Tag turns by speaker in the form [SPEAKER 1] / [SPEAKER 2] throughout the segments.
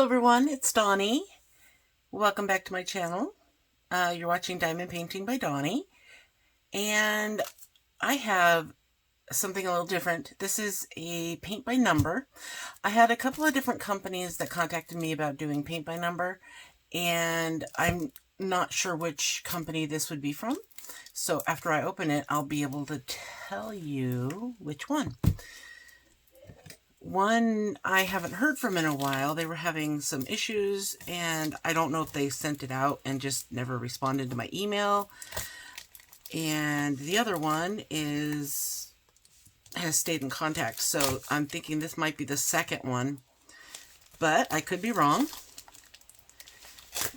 [SPEAKER 1] everyone, it's Donnie. Welcome back to my channel. You're watching Diamond Painting by Donnie. And I have something a little different. This is a paint by number. I had a couple of different companies that contacted me about doing paint by number. And I'm not sure which company this would be from. So after I open it, I'll be able to tell you which one. One I haven't heard from in a while. They were having some issues, and I don't know if they sent it out and just never responded to my email. And the other one has stayed in contact, so I'm thinking this might be the second one, but I could be wrong.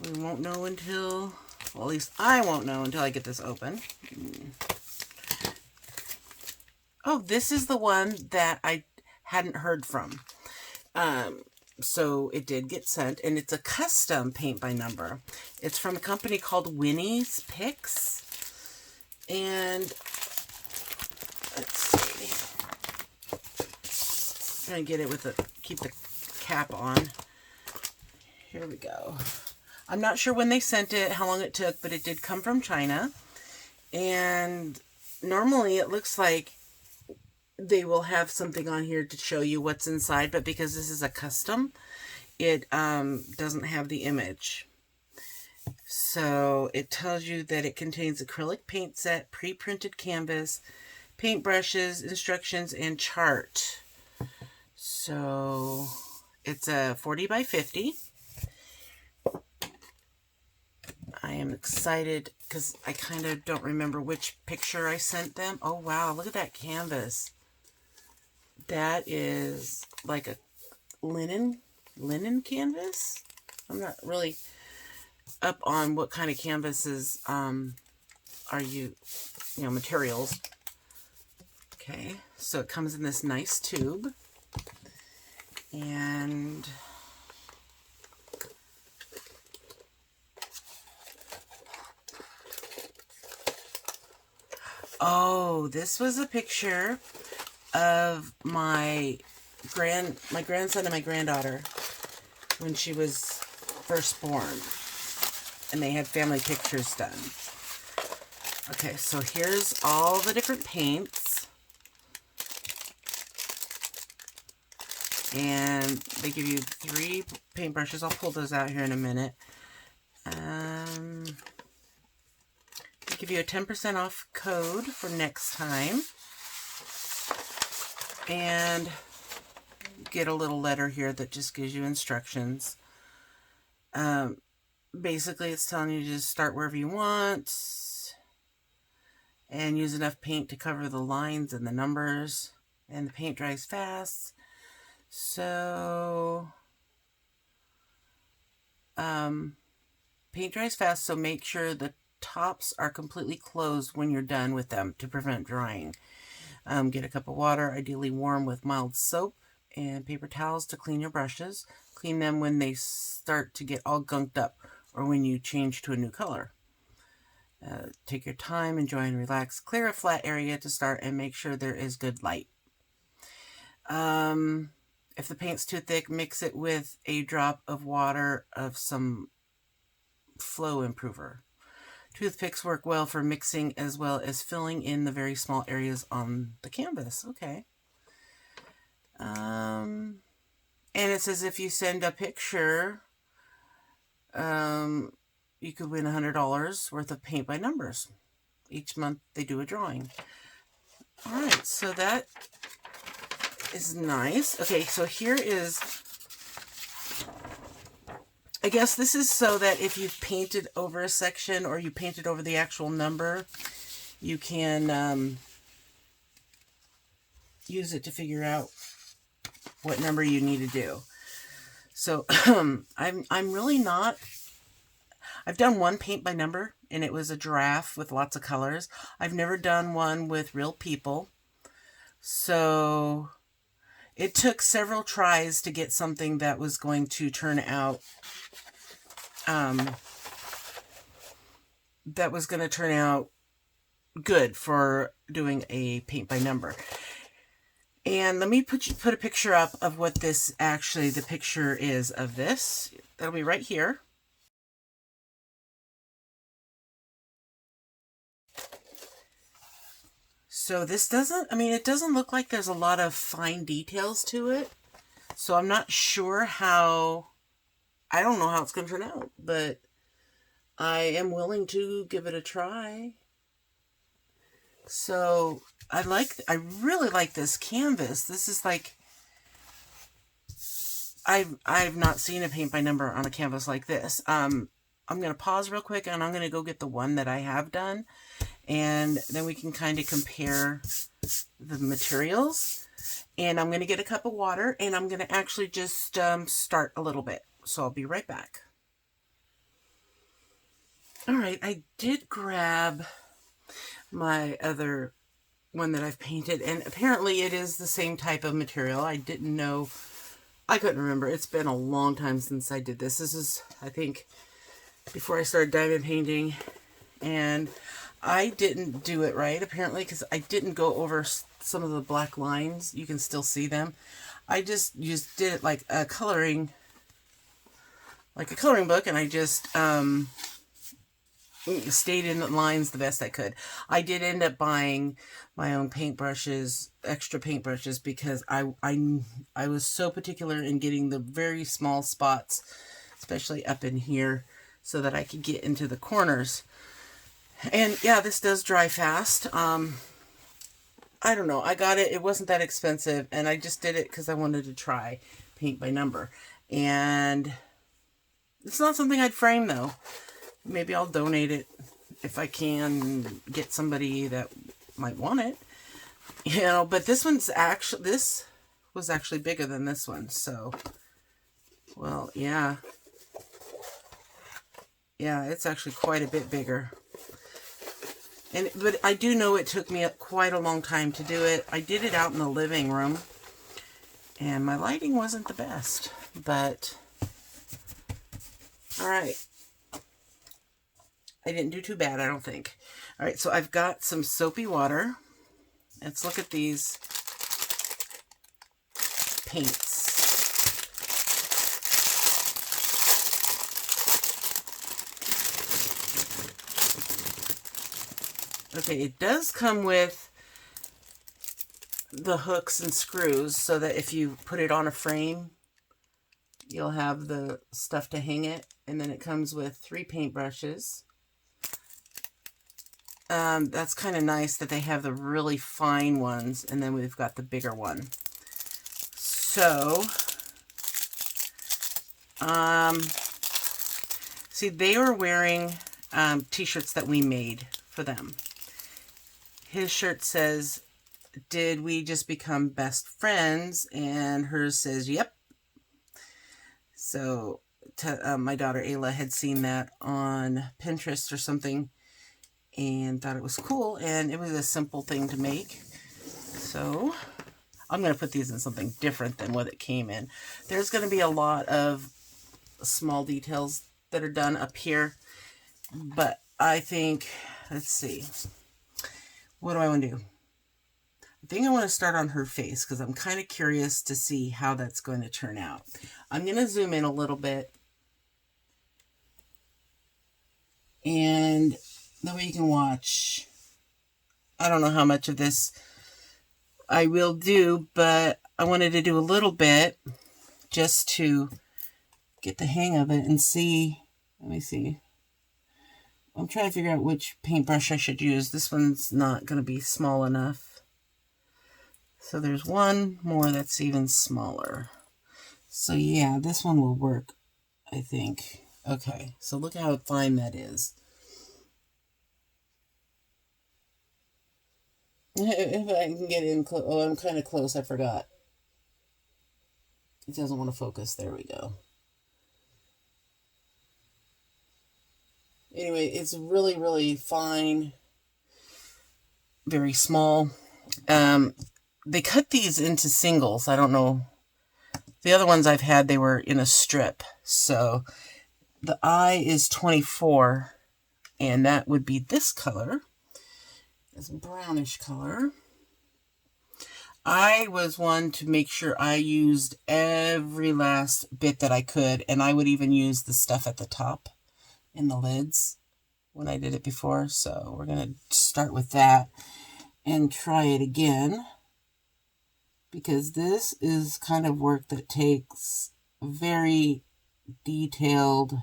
[SPEAKER 1] We won't know until, well, at least I won't know until I get this open. Oh, this is the one that I hadn't heard from. So it did get sent, and it's a custom paint by number. It's from a company called Winnie's Picks. And let's see. I'm gonna get it with keep the cap on. Here we go. I'm not sure when they sent it, how long it took, but it did come from China. And normally it looks like they will have something on here to show you what's inside, but because this is a custom, it doesn't have the image. So it tells you that it contains acrylic paint set, pre-printed canvas, paint brushes, instructions, and chart. So it's a 40 by 50. I am excited because I kind of don't remember which picture I sent them. Oh wow, look at that canvas. That is like a linen canvas. I'm not really up on what kind of canvases are you know, materials. Okay, so it comes in this nice tube. And oh, this was a picture of my grandson and my granddaughter when she was first born, and they had family pictures done. Okay, so here's all the different paints, and they give you 3 paintbrushes. I'll pull those out here in a minute. They give you a 10% off code for next time. And get a little letter here that just gives you instructions. Basically, it's telling you to just start wherever you want and use enough paint to cover the lines and the numbers, and the paint dries fast. So paint dries fast, so make sure the tops are completely closed when you're done with them to prevent drying. Get a cup of water, ideally warm, with mild soap and paper towels to clean your brushes. Clean them when they start to get all gunked up or when you change to a new color. Take your time, enjoy and relax. Clear a flat area to start and make sure there is good light. If the paint's too thick, mix it with a drop of water of some flow improver. Toothpicks work well for mixing as well as filling in the very small areas on the canvas. Okay. And it says if you send a picture, you could win $100 worth of paint by numbers. Each month they do a drawing. All right, so that is nice. Okay, so here is, I guess this is so that if you've painted over a section or you painted over the actual number, you can use it to figure out what number you need to do. So I'm really not, I've done one paint by number, and it was a giraffe with lots of colors. I've never done one with real people. So it took several tries to get something that was going to turn out good for doing a paint by number. And let me put a picture up of what this actually, the picture is of this. That'll be right here. So this doesn't, I mean, it doesn't look like there's a lot of fine details to it. So I'm not sure how, I don't know how it's going to turn out, but I am willing to give it a try. So I really like this canvas. This is like, I've not seen a paint by number on a canvas like this. I'm going to pause real quick and I'm going to go get the one that I have done. And then we can kind of compare the materials. And I'm going to get a cup of water and I'm going to actually just start a little bit. So I'll be right back. All right, I did grab my other one that I've painted, and apparently it is the same type of material. I didn't know, I couldn't remember. It's been a long time since I did this. This is, I think, before I started diamond painting, and I didn't do it right, apparently, because I didn't go over some of the black lines. You can still see them. I just did it like a coloring book, and I just stayed in the lines the best I could. I did end up buying my own paintbrushes, extra paintbrushes, because I was so particular in getting the very small spots, especially up in here, so that I could get into the corners. And yeah, this does dry fast. I don't know. I got it. It wasn't that expensive, and I just did it because I wanted to try paint by number. And it's not something I'd frame, though. Maybe I'll donate it if I can get somebody that might want it. You know, but this was actually bigger than this one. So, well, yeah. Yeah, it's actually quite a bit bigger. But I do know it took me quite a long time to do it. I did it out in the living room, and my lighting wasn't the best, but all right. I didn't do too bad, I don't think. All right, so I've got some soapy water. Let's look at these paints. Okay, it does come with the hooks and screws so that if you put it on a frame, you'll have the stuff to hang it. And then it comes with 3 paintbrushes. That's kind of nice that they have the really fine ones, and then we've got the bigger one. So, see, they were wearing t-shirts that we made for them. His shirt says, "Did we just become best friends?" And hers says, "Yep." So, my daughter Ayla had seen that on Pinterest or something, and thought it was cool, and it was a simple thing to make. So I'm going to put these in something different than what it came in. There's going to be a lot of small details that are done up here, but I think, let's see, what do I want to do? I think I want to start on her face because I'm kind of curious to see how that's going to turn out. I'm going to zoom in a little bit, and that way you can watch. I don't know how much of this I will do, but I wanted to do a little bit just to get the hang of it and see. Let me see. I'm trying to figure out which paintbrush I should use. This one's not going to be small enough. So there's one more that's even smaller. So yeah, this one will work, I think. Okay, so look how fine that is. If I can get in close. Oh, I'm kind of close. I forgot. It doesn't want to focus. There we go. Anyway, it's really, really fine. Very small. They cut these into singles. I don't know. The other ones I've had, they were in a strip. So the eye is 24, and that would be this color. This brownish color. I was one to make sure I used every last bit that I could, and I would even use the stuff at the top in the lids when I did it before. So we're going to start with that and try it again, because this is kind of work that takes very detailed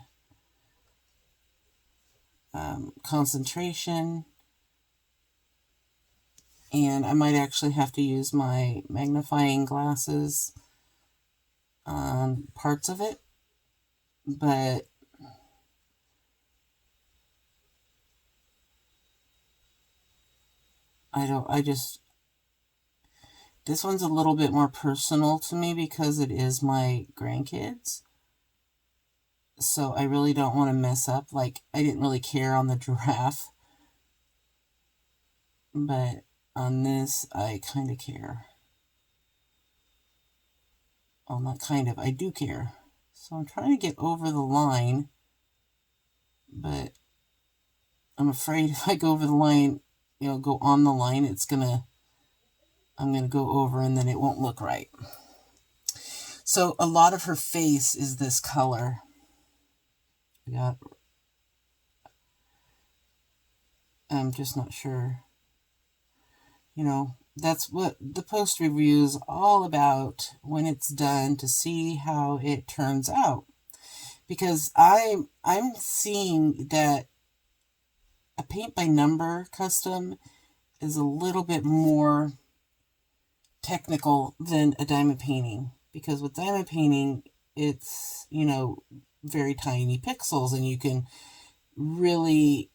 [SPEAKER 1] concentration, and I might actually have to use my magnifying glasses on parts of it, but this one's a little bit more personal to me because it is my grandkids. So I really don't want to mess up. Like, I didn't really care on the giraffe, but on this, I kind of care. Well, not kind of, I do care. So I'm trying to get over the line, but I'm afraid if I go over the line, go on the line, I'm gonna go over and then it won't look right. So a lot of her face is this color. I'm just not sure. That's what the post review is all about when it's done, to see how it turns out. Because I'm seeing that a paint by number custom is a little bit more technical than a diamond painting. Because with diamond painting, it's, very tiny pixels, and you can really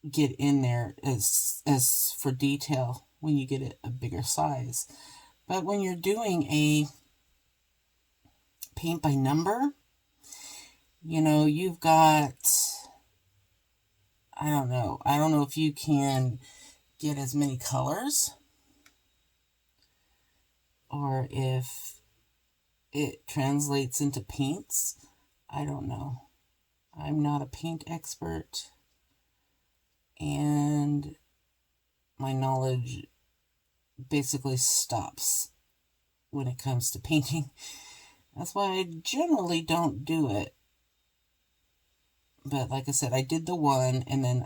[SPEAKER 1] get in there as for detail when you get it a bigger size. But when you're doing a paint by number, you've got, I don't know if you can get as many colors, or if it translates into paints. I don't know. I'm not a paint expert, and my knowledge basically stops when it comes to painting. That's why I generally don't do it. But like I said, I did the one, and then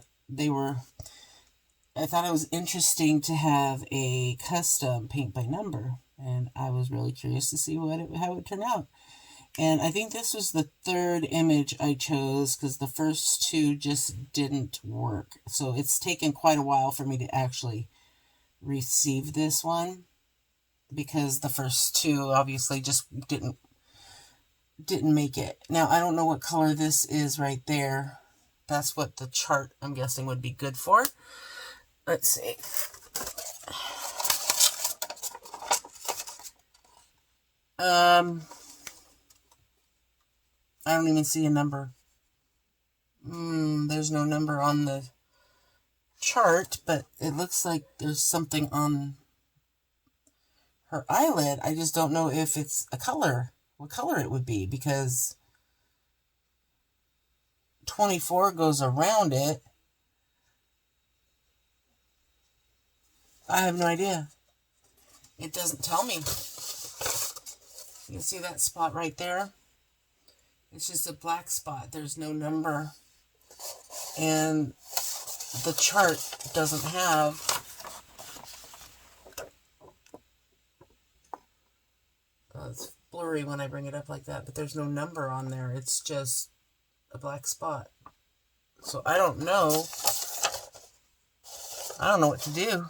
[SPEAKER 1] I thought it was interesting to have a custom paint by number, and I was really curious to see how it would turn out. And I think this was the third image I chose, because the first two just didn't work. So it's taken quite a while for me to actually receive this one, because the first two obviously just didn't make it. Now, I don't know what color this is right there. That's what the chart, I'm guessing, would be good for. Let's see. I don't even see a number. There's no number on the chart, but it looks like there's something on her eyelid. I just don't know if it's a color, what color it would be, because 24 goes around it. I have no idea. It doesn't tell me. You see that spot right there? It's just a black spot. There's no number. And the chart doesn't have it's blurry when I bring it up like that, but there's no number on there. It's just a black spot. So I don't know. I don't know what to do.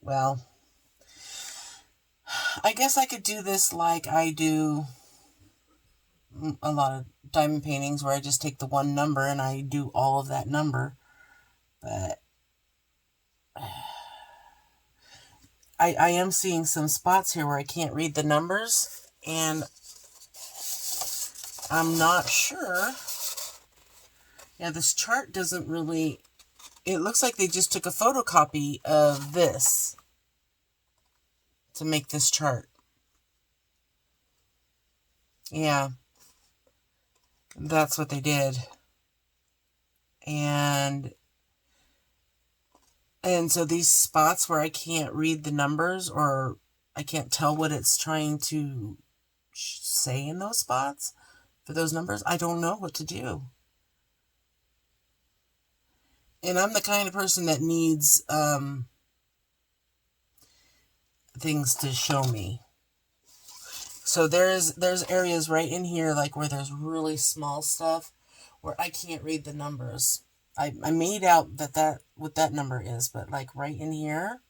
[SPEAKER 1] Well, I guess I could do this like I do a lot of diamond paintings, where I just take the one number and I do all of that number. But I am seeing some spots here where I can't read the numbers, and I'm not sure. Yeah, this chart doesn't really... It looks like they just took a photocopy of this to make this chart. Yeah. That's what they did. And so these spots where I can't read the numbers or I can't tell what it's trying to say in those spots for those numbers, I don't know what to do. And I'm the kind of person that needs things to show me. So there's areas right in here, like where there's really small stuff where I can't read the numbers. I made out what that number is, but like right in here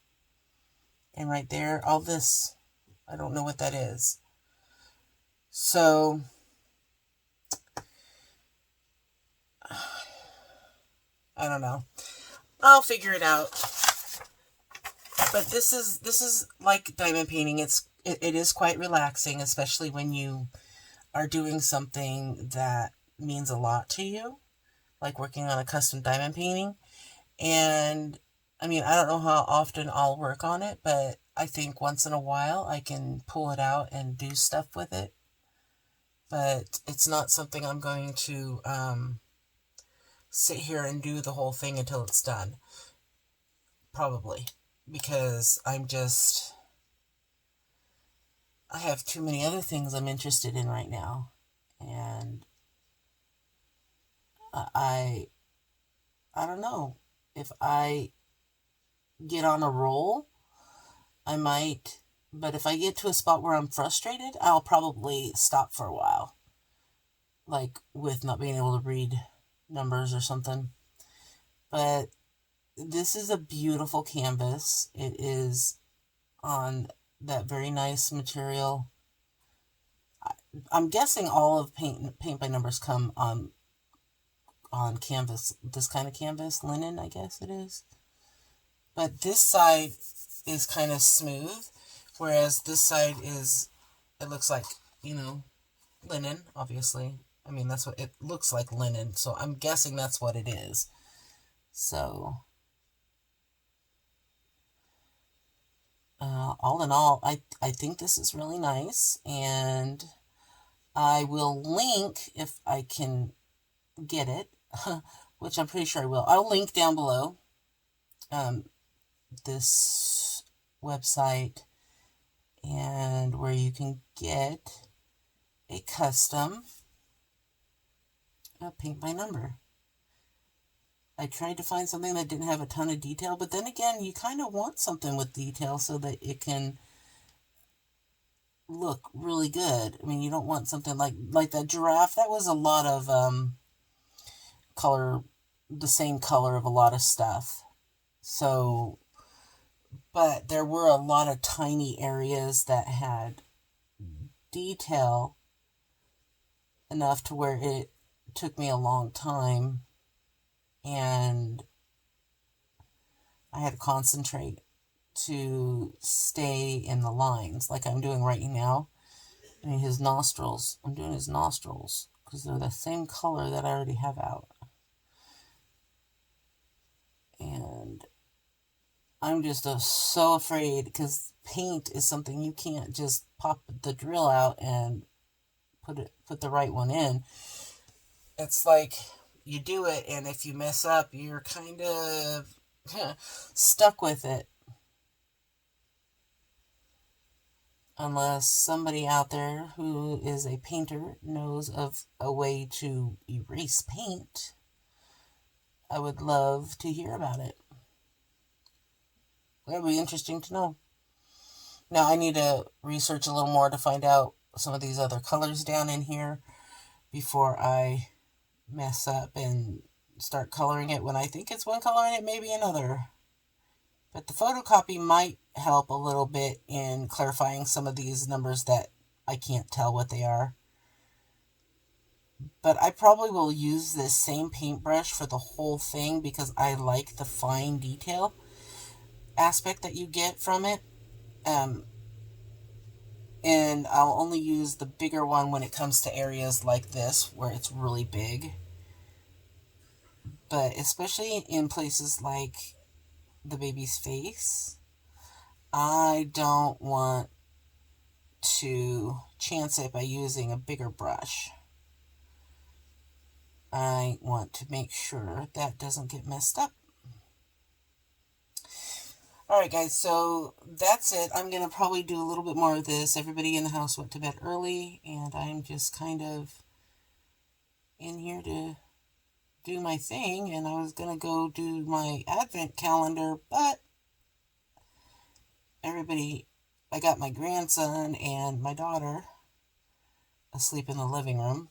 [SPEAKER 1] and right there, all this, I don't know what that is. So I don't know. I'll figure it out. But this is like diamond painting. It is quite relaxing, especially when you are doing something that means a lot to you, like working on a custom diamond painting. And I mean, I don't know how often I'll work on it, but I think once in a while I can pull it out and do stuff with it. But it's not something I'm going to sit here and do the whole thing until it's done. Probably. Because I have too many other things I'm interested in right now. And I don't know. If I get on a roll, I might. But if I get to a spot where I'm frustrated, I'll probably stop for a while. Like with not being able to read numbers or something. But this is a beautiful canvas. It is on that very nice material. I'm guessing all of paint by numbers come on canvas, this kind of canvas, linen, I guess it is. But this side is kind of smooth, whereas this side is, it looks like, linen, obviously. I mean, that's what it looks like, linen, so I'm guessing that's what it is. So all in all, I think this is really nice, and I will link, if I can get it, which I'm pretty sure I will. I'll link down below this website and where you can get a custom paint by number. I tried to find something that didn't have a ton of detail, but then again, you kind of want something with detail so that it can look really good. I mean, you don't want something like that giraffe. That was a lot of color, the same color of a lot of stuff. So, but there were a lot of tiny areas that had detail enough to where it took me a long time, and I had to concentrate to stay in the lines like I'm doing right now. I mean, his nostrils, I'm doing his nostrils because they're the same color that I already have out. And I'm just so afraid, because paint is something you can't just pop the drill out and put the right one in. It's like you do it, and if you mess up, you're kind of stuck with it. Unless somebody out there who is a painter knows of a way to erase paint, I would love to hear about it. That would be interesting to know. Now, I need to research a little more to find out some of these other colors down in here before I mess up and start coloring it when I think it's one color and it may be another. But the photocopy might help a little bit in clarifying some of these numbers that I can't tell what they are. But I probably will use this same paintbrush for the whole thing because I like the fine detail aspect that you get from it. And I'll only use the bigger one when it comes to areas like this where it's really big. But especially in places like the baby's face, I don't want to chance it by using a bigger brush. I want to make sure that doesn't get messed up. Alright guys, so that's it. I'm going to probably do a little bit more of this. Everybody in the house went to bed early, and I'm just kind of in here to do my thing, and I was going to go do my advent calendar, but I got my grandson and my daughter asleep in the living room,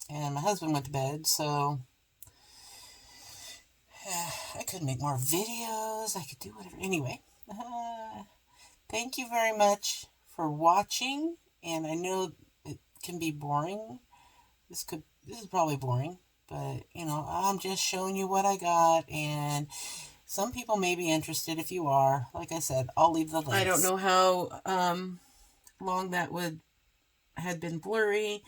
[SPEAKER 1] and my husband went to bed, so I could make more videos, I could do whatever. Anyway, thank you very much for watching, and I know it can be boring. This is probably boring, but you know, I'm just showing you what I got, and some people may be interested. If you are, like I said, I'll leave the links. I don't know how long that had been blurry,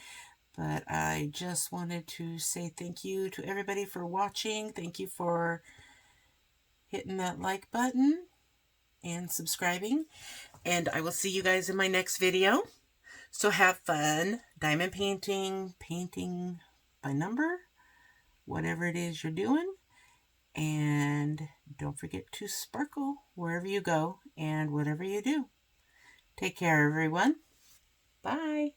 [SPEAKER 1] but I just wanted to say thank you to everybody for watching. Thank you for hitting that like button and subscribing, and I will see you guys in my next video. So have fun diamond painting, painting by number, whatever it is you're doing, and don't forget to sparkle wherever you go and whatever you do. Take care, everyone. Bye.